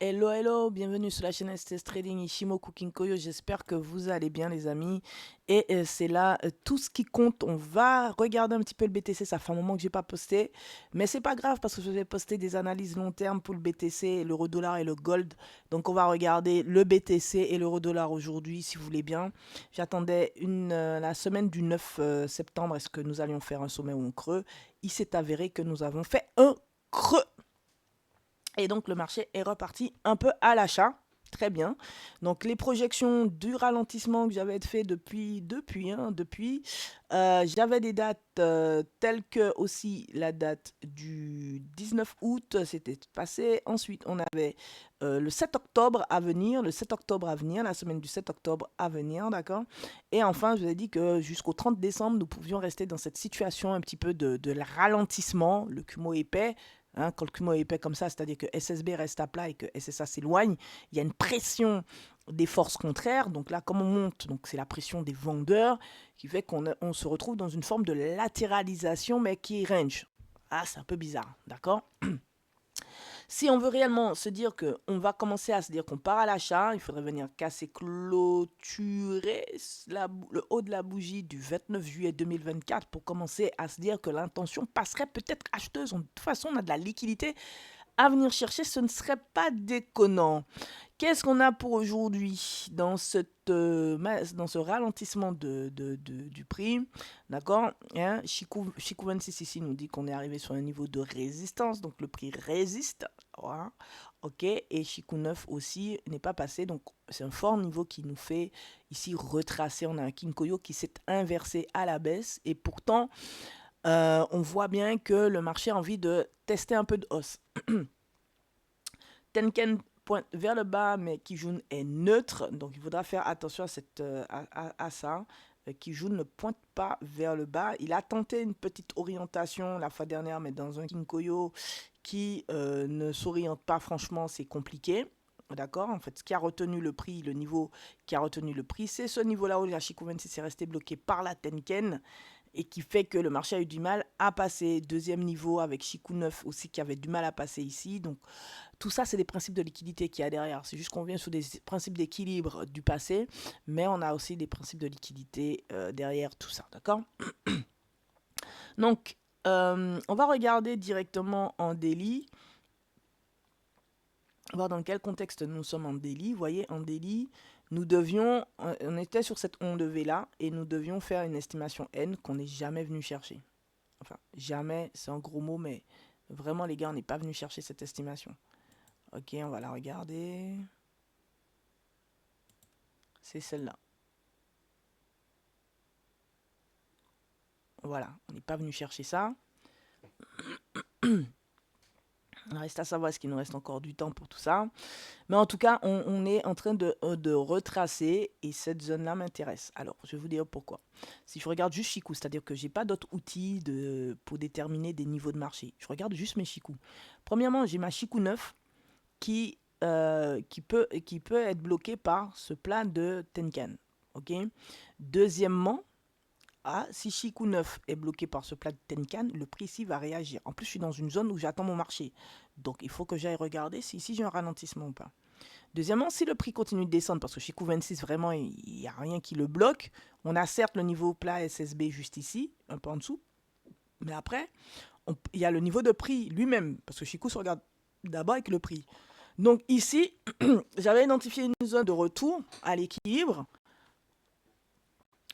Hello, bienvenue sur la chaîne STS Trading Ishimoku Kinkoyo. J'espère que vous allez bien, les amis. Et c'est là tout ce qui compte. On va regarder un petit peu le BTC. Ça fait un moment que j'ai pas posté, mais c'est pas grave parce que je vais poster des analyses long terme pour le BTC, l'euro-dollar et le gold. Donc on va regarder le BTC et l'euro-dollar aujourd'hui, si vous voulez bien. J'attendais la semaine du 9 septembre. Est-ce que nous allions faire un sommet ou un creux? Il s'est avéré que nous avons fait un creux. Et donc le marché est reparti un peu à l'achat. Très bien. Donc les projections du ralentissement que j'avais fait depuis, j'avais des dates telles que aussi la date du 19 août, c'était passé. Ensuite, on avait le 7 octobre à venir, la semaine du 7 octobre à venir, d'accord. Et enfin, je vous ai dit que jusqu'au 30 décembre, nous pouvions rester dans cette situation un petit peu de ralentissement, le Kumo épais. Hein, quand le Kumo est épais comme ça, c'est-à-dire que SSB reste à plat et que SSA s'éloigne, il y a une pression des forces contraires. Donc là, comme on monte, donc c'est la pression des vendeurs qui fait qu'on se retrouve dans une forme de latéralisation, mais qui range. Ah, c'est un peu bizarre, d'accord? Si on veut réellement se dire qu'on va commencer à se dire qu'on part à l'achat, il faudrait venir casser, clôturer le haut de la bougie du 29 juillet 2024 pour commencer à se dire que l'intention passerait peut-être acheteuse. De toute façon, on a de la liquidité à venir chercher, ce ne serait pas déconnant. Qu'est-ce qu'on a pour aujourd'hui dans dans ce ralentissement du prix? D'accord, hein? Chikou 26 ici nous dit qu'on est arrivé sur un niveau de résistance, donc le prix résiste. Voilà. Ok, et Chikou 9 aussi n'est pas passé, donc c'est un fort niveau qui nous fait ici retracer. On a un Kinkoyo qui s'est inversé à la baisse, et pourtant on voit bien que le marché a envie de tester un peu de hausse. Tenken pointe vers le bas, mais Kijun est neutre, donc il faudra faire attention à ça. Kijun ne pointe pas vers le bas. Il a tenté une petite orientation la fois dernière, mais dans un Kinkoyo qui ne s'oriente pas, franchement, c'est compliqué. D'accord. En fait, ce qui a retenu le prix, le niveau qui a retenu le prix, c'est ce niveau-là où la Chikou 26 est resté bloqué par la Tenken et qui fait que le marché a eu du mal à passer. Deuxième niveau avec Chikou 9 aussi qui avait du mal à passer ici. Donc tout ça, c'est des principes de liquidité qu'il y a derrière. C'est juste qu'on vient sur des principes d'équilibre du passé, mais on a aussi des principes de liquidité derrière tout ça, d'accord? Donc, on va regarder directement en daily, voir dans quel contexte nous sommes en daily. Vous voyez, en daily, on était sur cette onde V là, et nous devions faire une estimation N qu'on n'est jamais venu chercher. Enfin, jamais, c'est un gros mot, mais vraiment, les gars, on n'est pas venu chercher cette estimation. Ok, on va la regarder. C'est celle-là. Voilà, on n'est pas venu chercher ça. Il reste à savoir est-ce qu'il nous reste encore du temps pour tout ça. Mais en tout cas, on est en train de retracer et cette zone-là m'intéresse. Alors, je vais vous dire pourquoi. Si je regarde juste Chikou, c'est-à-dire que je n'ai pas d'autres outils pour déterminer des niveaux de marché. Je regarde juste mes Chikou. Premièrement, j'ai ma Chikou 9 qui peut être bloquée par ce plat de Tenkan. Ok. Deuxièmement, si Chikou 9 est bloqué par ce plat de Tenkan, le prix ici va réagir. En plus, je suis dans une zone où j'attends mon marché. Donc, il faut que j'aille regarder si ici j'ai un ralentissement ou pas. Deuxièmement, si le prix continue de descendre, parce que Chikou 26, vraiment, il n'y a rien qui le bloque. On a certes le niveau plat SSB juste ici, un peu en dessous. Mais après, il y a le niveau de prix lui-même, parce que Chikou se regarde d'abord avec le prix. Donc ici, j'avais identifié une zone de retour à l'équilibre.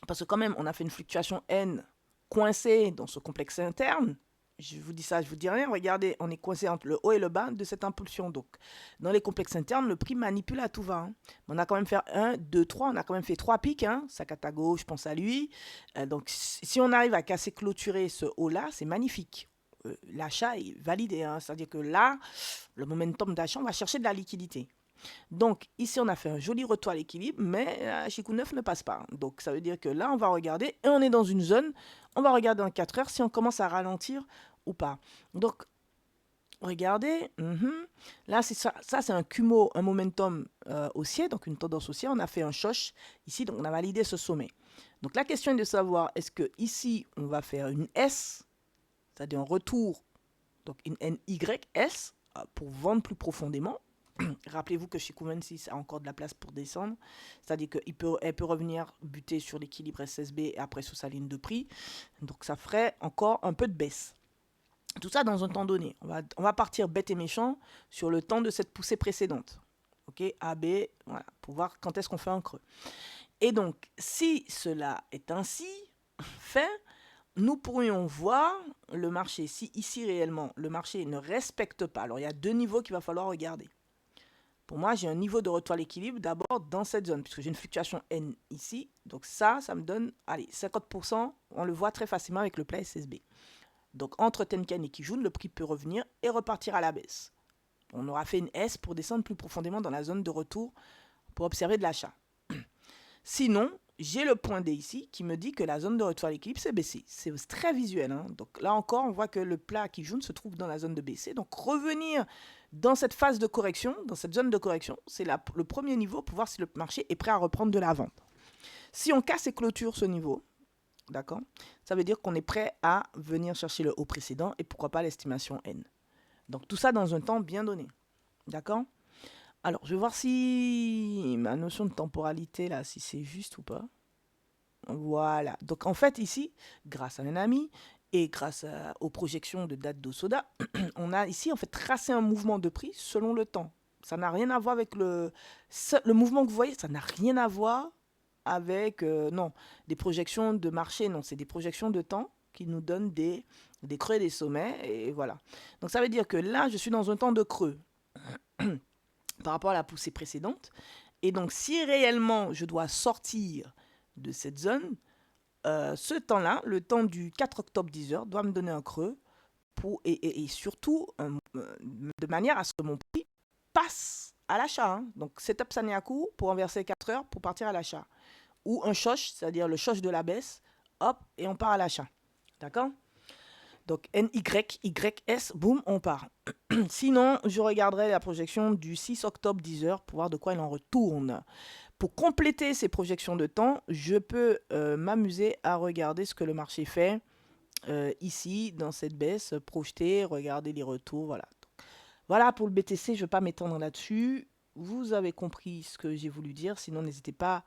Parce que quand même, on a fait une fluctuation N coincée dans ce complexe interne. Je vous dis ça, je vous dis rien. Regardez, on est coincé entre le haut et le bas de cette impulsion. Donc, dans les complexes internes, le prix manipule à tout va. Hein. On a quand même fait 1, 2, 3. On a quand même fait 3 pics. Hein. Sakatago, je pense à lui. Donc, si on arrive à casser, clôturer ce haut-là, c'est magnifique. L'achat est validé. Hein. C'est-à-dire que là, le momentum d'achat, on va chercher de la liquidité. Donc, ici, on a fait un joli retour à l'équilibre, mais Chikou 9 ne passe pas. Donc, ça veut dire que là, on va regarder, et on est dans une zone, on va regarder en 4 heures si on commence à ralentir ou pas. Donc, regardez, là, ça c'est un Kumo, un momentum haussier, donc une tendance haussière. On a fait un choche ici, donc on a validé ce sommet. Donc, la question est de savoir, est-ce que ici, on va faire une S, c'est-à-dire un retour, donc une NYS, pour vendre plus profondément, Rappelez-vous que chez Cuvensis a encore de la place pour descendre. C'est-à-dire qu'elle peut revenir buter sur l'équilibre SSB et après sur sa ligne de prix. Donc ça ferait encore un peu de baisse. Tout ça dans un temps donné. On va partir bête et méchant sur le temps de cette poussée précédente. Ok, A, B, voilà, pour voir quand est-ce qu'on fait un creux. Et donc, si cela est ainsi fait, nous pourrions voir le marché. Si ici réellement le marché ne respecte pas, alors il y a deux niveaux qu'il va falloir regarder. Pour moi, j'ai un niveau de retour à l'équilibre d'abord dans cette zone, puisque j'ai une fluctuation N ici. Donc ça me donne, allez, 50%. On le voit très facilement avec le plat SSB. Donc entre Tenkan et Kijun, le prix peut revenir et repartir à la baisse. On aura fait une S pour descendre plus profondément dans la zone de retour pour observer de l'achat. Sinon, j'ai le point D ici qui me dit que la zone de retour à l'équilibre c'est BC. C'est très visuel. Hein. Donc là encore, on voit que le plat Kijun se trouve dans la zone de BC. Donc revenir dans cette phase de correction, dans cette zone de correction, c'est le premier niveau pour voir si le marché est prêt à reprendre de la vente. Si on casse et clôture ce niveau, d'accord, ça veut dire qu'on est prêt à venir chercher le haut précédent et pourquoi pas l'estimation N. Donc tout ça dans un temps bien donné. D'accord? Alors, je vais voir si ma notion de temporalité, là, si c'est juste ou pas. Voilà. Donc, en fait, ici, grâce à Nanami et grâce aux projections de date d'Osoda, on a ici, en fait, tracé un mouvement de prix selon le temps. Ça n'a rien à voir avec le mouvement que vous voyez, ça n'a rien à voir avec, non, des projections de marché, non, c'est des projections de temps qui nous donnent des creux et des sommets, et voilà. Donc, ça veut dire que là, je suis dans un temps de creux par rapport à la poussée précédente. Et donc, si réellement je dois sortir de cette zone, ce temps-là, le temps du 4 octobre 10h, doit me donner un creux et surtout de manière à ce que mon prix passe à l'achat. Hein. Donc, setup Sanyaku pour inverser 4 heures pour partir à l'achat. Ou un shosh, c'est-à-dire le shosh de la baisse, hop, et on part à l'achat. D'accord? Donc NY, YS, boum, on part. Sinon, je regarderai la projection du 6 octobre 10h pour voir de quoi il en retourne. Pour compléter ces projections de temps, je peux m'amuser à regarder ce que le marché fait ici, dans cette baisse, projeter, regarder les retours, voilà. Voilà pour le BTC, je ne vais pas m'étendre là-dessus. Vous avez compris ce que j'ai voulu dire, sinon n'hésitez pas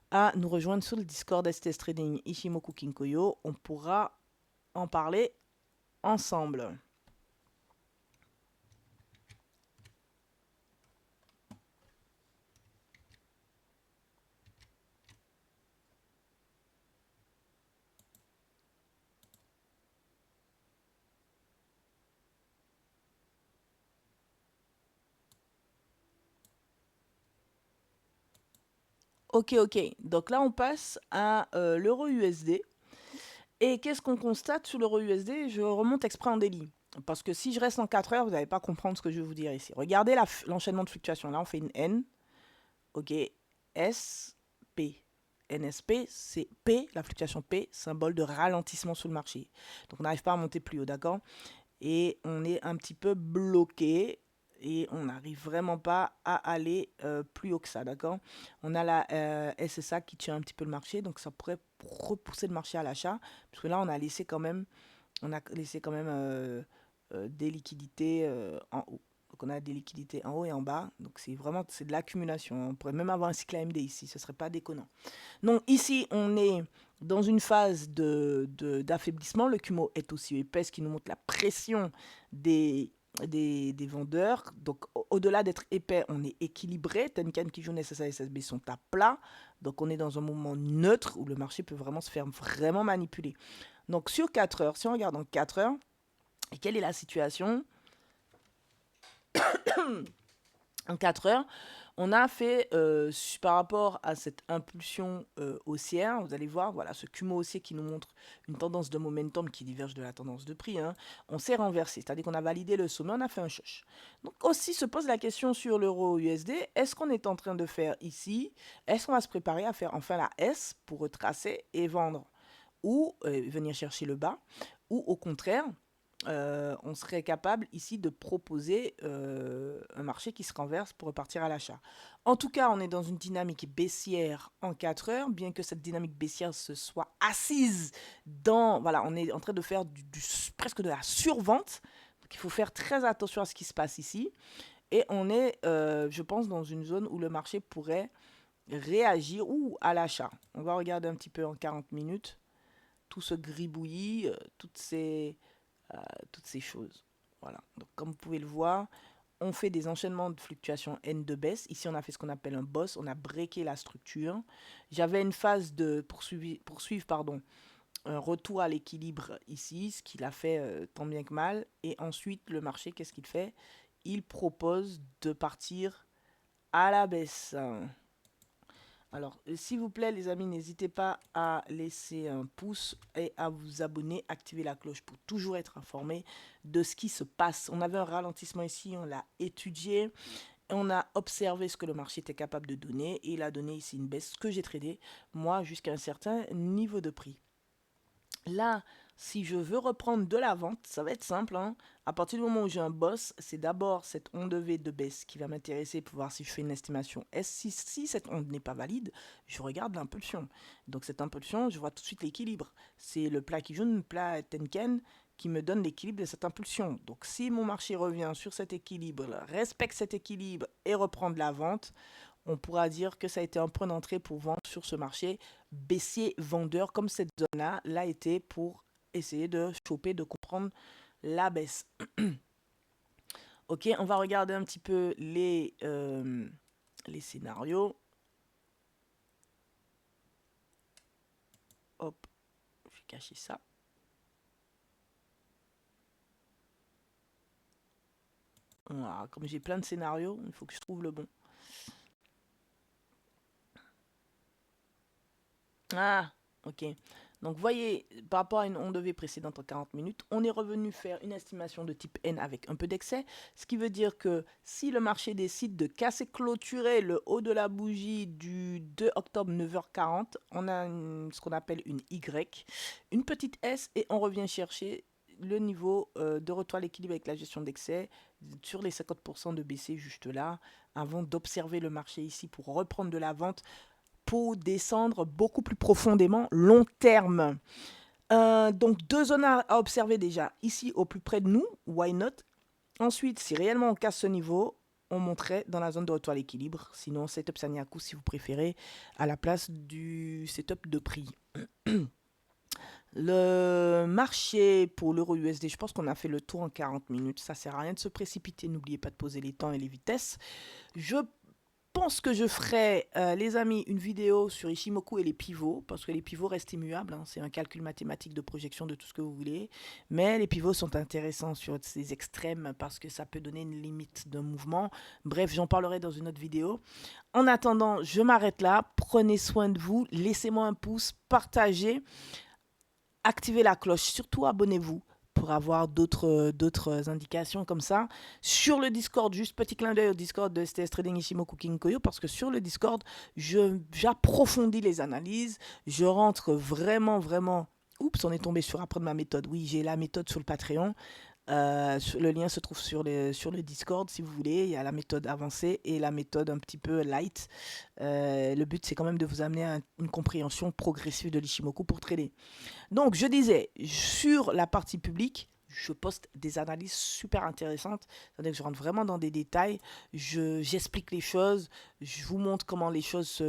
à nous rejoindre sur le Discord STS Trading Ishimoku Kinkoyo. On pourra en parler ensemble. Ok. Donc là, on passe à l'euro USD. Et qu'est-ce qu'on constate sur l'euro USD? Je remonte exprès en daily. Parce que si je reste en 4 heures, vous n'allez pas comprendre ce que je vais vous dire ici. Regardez l'enchaînement de fluctuations. Là, on fait une N. Ok. S, P. NSP, c'est P, la fluctuation P, symbole de ralentissement sur le marché. Donc, on n'arrive pas à monter plus haut, d'accord? Et on est un petit peu bloqué et on n'arrive vraiment pas à aller plus haut que ça, d'accord? On a la SSA qui tient un petit peu le marché, donc ça pourrait repousser le marché à l'achat, parce que là on a laissé quand même, des liquidités en haut. Donc on a des liquidités en haut et en bas, donc c'est de l'accumulation. On pourrait même avoir un cycle AMD ici, ce serait pas déconnant. Donc ici on est dans une phase d'affaiblissement. Le Kumo est aussi épais, ce qui nous montre la pression des vendeurs. Donc au-delà d'être épais, on est équilibré. Tenkan, Kijun, SSA et SSB sont à plat. Donc on est dans un moment neutre où le marché peut vraiment se faire vraiment manipuler. Donc sur 4 heures, si on regarde en 4 heures, et quelle est la situation en 4 heures? On a fait, par rapport à cette impulsion haussière, vous allez voir, voilà, ce Kumo haussier qui nous montre une tendance de momentum qui diverge de la tendance de prix. Hein, on s'est renversé, c'est-à-dire qu'on a validé le sommet, on a fait un choc. Donc aussi se pose la question sur l'euro USD, est-ce qu'on est en train de faire ici, est-ce qu'on va se préparer à faire enfin la S pour retracer et vendre, ou venir chercher le bas, ou au contraire, on serait capable ici de proposer un marché qui se renverse pour repartir à l'achat. En tout cas, on est dans une dynamique baissière en 4 heures, bien que cette dynamique baissière se soit assise dans... Voilà, on est en train de faire presque de la survente. Donc, il faut faire très attention à ce qui se passe ici. Et on est, je pense, dans une zone où le marché pourrait réagir ou à l'achat. On va regarder un petit peu en 40 minutes tout ce gribouillis, euh, toutes ces choses. Voilà. Donc, comme vous pouvez le voir, on fait des enchaînements de fluctuations N de baisse. Ici, on a fait ce qu'on appelle un boss. On a breaké la structure. J'avais une phase de poursuivre pardon, un retour à l'équilibre ici, ce qu'il a fait tant bien que mal. Et ensuite, le marché, qu'est-ce qu'il fait? Il propose de partir à la baisse. Alors, s'il vous plaît, les amis, n'hésitez pas à laisser un pouce et à vous abonner, activer la cloche pour toujours être informé de ce qui se passe. On avait un ralentissement ici, on l'a étudié, on a observé ce que le marché était capable de donner et il a donné ici une baisse que j'ai tradé, moi, jusqu'à un certain niveau de prix. Là, si je veux reprendre de la vente, ça va être simple, hein. À partir du moment où j'ai un boss, c'est d'abord cette onde V de baisse qui va m'intéresser pour voir si je fais une estimation. Si cette onde n'est pas valide, je regarde l'impulsion. Donc cette impulsion, je vois tout de suite l'équilibre. C'est le plat qui jaune, le plat Tenken qui me donne l'équilibre de cette impulsion. Donc si mon marché revient sur cet équilibre, respecte cet équilibre et reprend de la vente, on pourra dire que ça a été un point d'entrée pour vendre sur ce marché baissier vendeur, comme cette zone-là l'a été pour essayer de choper, de comprendre la baisse. Ok, on va regarder un petit peu les scénarios. Hop, je vais cacher ça. Voilà, comme j'ai plein de scénarios, il faut que je trouve le bon. Ah, ok. Donc, voyez, par rapport à une onde V précédente en 40 minutes, on est revenu faire une estimation de type N avec un peu d'excès, ce qui veut dire que si le marché décide de casser, clôturer le haut de la bougie du 2 octobre 9h40, on a ce qu'on appelle une Y, une petite S, et on revient chercher le niveau de retour à l'équilibre avec la gestion d'excès sur les 50% de baisser juste là, avant d'observer le marché ici pour reprendre de la vente pour descendre beaucoup plus profondément long terme. Donc deux zones à observer déjà. Ici au plus près de nous, why not? Ensuite, si réellement on casse ce niveau, on monterait dans la zone de retour à l'équilibre. Sinon, setup Sanyaku si vous préférez, à la place du setup de prix. Le marché pour l'euro USD, je pense qu'on a fait le tour en 40 minutes. Ça sert à rien de se précipiter. N'oubliez pas de poser les temps et les vitesses. Je pense que je ferai, les amis, une vidéo sur Ishimoku et les pivots, parce que les pivots restent immuables, hein, c'est un calcul mathématique de projection de tout ce que vous voulez, mais les pivots sont intéressants sur ces extrêmes parce que ça peut donner une limite d'un mouvement. Bref, j'en parlerai dans une autre vidéo. En attendant, je m'arrête là, prenez soin de vous, laissez-moi un pouce, partagez, activez la cloche, surtout abonnez-vous pour avoir d'autres indications comme ça. Sur le Discord, juste petit clin d'œil au Discord de STS Trading Ishimoku Kinkoyo, parce que sur le Discord, j'approfondis les analyses, je rentre vraiment. Oups, on est tombé sur après de ma méthode. Oui, j'ai la méthode sur le Patreon. Le lien se trouve sur le Discord si vous voulez. Il y a la méthode avancée et la méthode un petit peu light. Le but, c'est quand même de vous amener à une compréhension progressive de l'Ishimoku pour trader. Donc, je disais, sur la partie publique, je poste des analyses super intéressantes. C'est-à-dire que je rentre vraiment dans des détails. J'explique les choses. Je vous montre comment les choses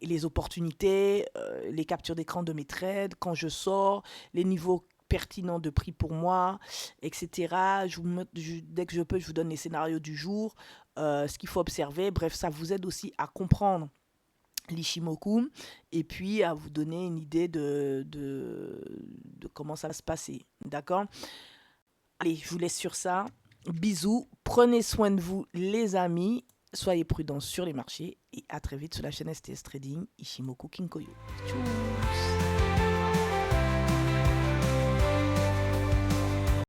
les opportunités, les captures d'écran de mes trades, quand je sors, les niveaux pertinents de prix pour moi, etc. Dès que je peux, je vous donne les scénarios du jour, ce qu'il faut observer. Bref, ça vous aide aussi à comprendre l'Ishimoku et puis à vous donner une idée de comment ça va se passer. D'accord? Allez, je vous laisse sur ça. Bisous, prenez soin de vous les amis, soyez prudents sur les marchés et à très vite sur la chaîne STS Trading Ishimoku Kinkoyo. Tchou.